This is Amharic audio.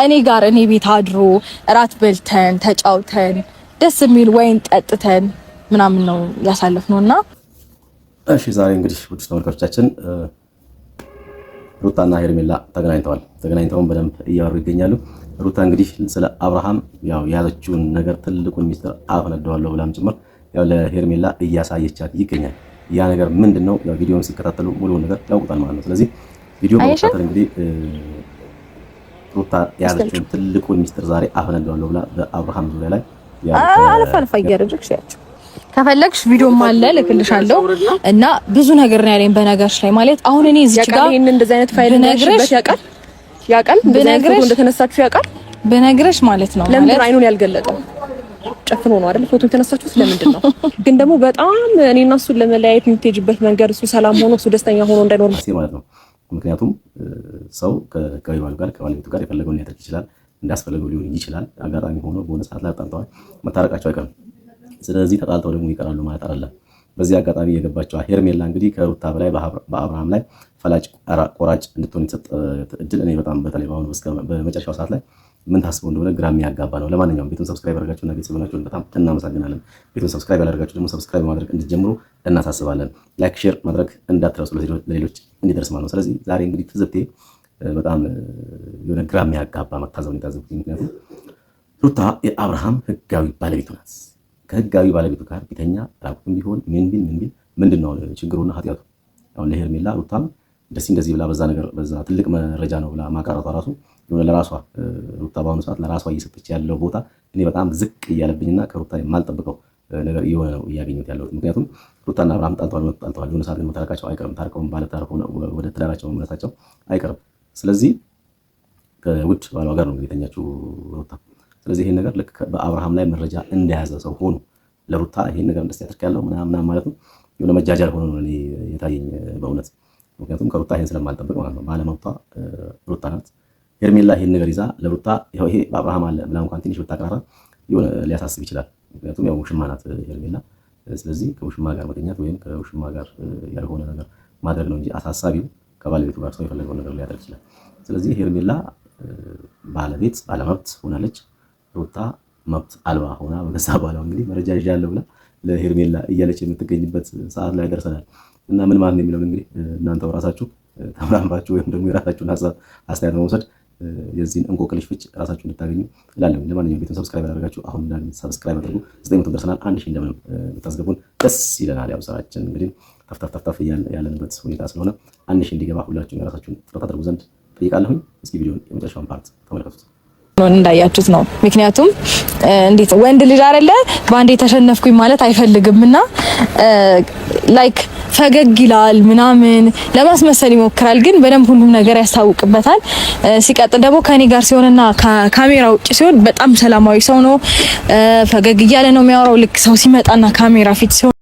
እኔ ጋር እኔ ቤት አድሮ እራት በልተን ተጫውተን ደስ የሚል ወይን ጠጥተን ምናምን ነው ያሳለፍነውና እሺ ዛሬ እንግዲህ ውድ ተመልካቾቻችን ሩታና ሄርሜላ ተገናኝተውን በደንብ እያወሩ ይገኛሉ። ሩታ እንግዲህ ስለ አብርሃም ያው ያለችውን ነገር ትልቁን ሚስጥር አፈነደዋለሁ ብላም ጭምር ያው ለሄርሜላ እያሳየቻት ይገኛል። ያ ነገር ምንድነው? ያው ቪዲዮውን ሲከታተሉ ሙሉውን ነገር ያውቁታል ማለት ነው። ስለዚህ ቪዲዮ በመከታተል እንግዲህ ሩታ ያለችውን ትልቁን ሚስጥር ዛሬ አፈነደዋለሁ ብላ በአብርሃም ዙሪያ ላይ አልፋ እያደረግሽ ያቸው ከፈለግሽ ቪዲዮም አለ ልክልሻለሁ እና ብዙ ነገር ነው ያለኝ በነገርሽ ላይ ማለት አሁን እኔ እዚህ ጋር ይሄን እንደዚህ አይነት ፋይል ነግረሽ ያቃል በነገርሽ እንደተነሳችሁ ያቃል በነገርሽ ማለት ነው ማለት ለምን አይኑን ያልገለጠው ጨፍኖ ነው አይደል ፎቶ የተነሳችሁ ስለምንድን ነው ግን ደግሞ በጣም እኔና እሱን ለመለያየት የምትሄጂበት መንገድ እሱ ሰላም ሆኖ እሱ ደስተኛ ሆኖ እንዳይኖር ማለት ነው። ምክንያቱም ሰው ከገበያው ጋር ከባለቤቱ ጋር የፈለገውን ሊያደርግ ይችላል፣ እንዳስፈለገው ሊሆን ይችላል። አጋጣሚ ሆኖ በሆነ ሰዓት ላይ አጣልተዋል፣ መታረቃቸው አይቀርም። ስለዚህ ተጣልተው ደግሞ ይቀራሉ ማለት አይደለም። በዚህ አጋጣሚ የገባቸው ሄርሜላ እንግዲህ ከሩታ በላይ በአብርሃም ላይ ፈላጭ ቆራጭ እንድትሆን የተሰጠ እድል እኔ በጣም በተለይ በአሁኑ በመጨረሻው ሰዓት ላይ ምን ታስበው እንደሆነ ግራ የሚያጋባ ነው። ለማንኛውም ቤቱን ሰብስክራይብ አድርጋችሁና ቤተሰብ ናችሁን በጣም እናመሰግናለን። ቤቱን ሰብስክራይብ ያላደረጋችሁ ደግሞ ሰብስክራይብ ማድረግ እንድትጀምሩ እናሳስባለን። ላይክ ሼር ማድረግ እንዳትረሱ ለሌሎች እንዲደርስ ማለት ነው። ስለዚህ ዛሬ እንግዲህ ትዝብቴ በጣም የሆነ ግራ የሚያጋባ መታዘብን የታዘብኩት ምክንያቱም ሩታ የአብርሃም ህጋዊ ባለቤቱ ናት። ከህጋዊ ባለቤቱ ጋር ቢተኛ ራቁትም ቢሆን ምን ቢል ምንድነው ችግሩና ኃጢያቱ? አሁን ለሄርሜላ ሩታም እንደዚህ ብላ በዛ ነገር በዛ ትልቅ መረጃ ነው ብላ ማቃረቷ ራሱ የሆነ ለራሷ ሩታ በአሁኑ ሰዓት ለራሷ እየሰጠች ያለው ቦታ እኔ በጣም ዝቅ እያለብኝና ከሩታ የማልጠብቀው ነገር እየሆነ ነው እያገኘሁት ያለሁት። ምክንያቱም ሩታና አብርሃም ጣልተዋል የሆነ ሰዓት መታረቃቸው አይቀርም። ታርቀውም ባለታረቁ ወደ ትዳራቸው መመለሳቸው አይቀርም። ስለዚህ ከውድ ባሏ ጋር ነው የተኛችው ሩታ። ስለዚህ ይሄን ነገር ልክ በአብርሃም ላይ መረጃ እንደያዘ ሰው ሆኖ ለሩታ ይሄን ነገር እንደዚህ ያደርጋለሁ ምናምን ማለት ነው የሆነ መጃጃል ሆኖ ነው እኔ የታየኝ በእውነት። ምክንያቱም ከሩታ ይሄን ስለማልጠብቅ ማለት ነው። ባለመብቷ ሩታ ናት። ሄርሜላ ይሄን ነገር ይዛ ለሩታ ይሄ በአብርሃም አለ ብላ እንኳን ትንሽ ብታቀራራ የሆነ ሊያሳስብ ይችላል። ምክንያቱም ያው ውሽማ ናት ሄርሜላ። ስለዚህ ከውሽማ ጋር መተኛት ወይም ከውሽማ ጋር ያልሆነ ነገር ማድረግ ነው እንጂ አሳሳቢው ከባለቤቱ ጋር ሰው የፈለገውን ነገር ሊያደርግ ይችላል። ስለዚህ ሄርሜላ ባለመብት ሆናለች። ሩታ መብት አልባ ሆና በገዛ ባሏ እንግዲህ መረጃ ይዣለሁ ብላ ለሄርሜላ እያለች የምትገኝበት ሰዓት ላይ ደርሰናል። እና ምን ማለት ነው የሚለውን እንግዲህ እናንተው ራሳችሁ ተምራምራችሁ ወይም ደግሞ የራሳችሁን አስተያየት በመውሰድ የዚህን እንቆቅልሽ ፍች ራሳችሁ እንድታገኙ እላለሁ። ለማንኛውም ቤቱን ሰብስክራይብ ያደርጋችሁ አሁን እንዳለ ሰብስክራይብ አድርጉ። 900 ደርሰናል። 1000 እንደምንም ብታስገቡን ደስ ይለናል። ያው ስራችን እንግዲህ ተፍተፍ ያለንበት ሁኔታ ስለሆነ 1000 እንዲገባ ሁላችሁም የራሳችሁን ጥረት አድርጉ ዘንድ ጠይቃለሁኝ። እስኪ ቪዲዮውን የመጨረሻውን ፓርት ተመልከቱት። እንዳያችሁት ነው። ምክንያቱም እንዴት ወንድ ልጅ አይደለ ባንዴ ተሸነፍኩኝ ማለት አይፈልግምና ላይክ ፈገግ ይላል ምናምን ለማስመሰል ይሞክራል፣ ግን በደንብ ሁሉም ነገር ያስታውቅበታል። ሲቀጥል ደግሞ ከኔ ጋር ሲሆንና ከካሜራ ውጭ ሲሆን በጣም ሰላማዊ ሰው ነው። ፈገግ እያለ ነው የሚያወራው። ልክ ሰው ሲመጣና ካሜራ ፊት ሲሆን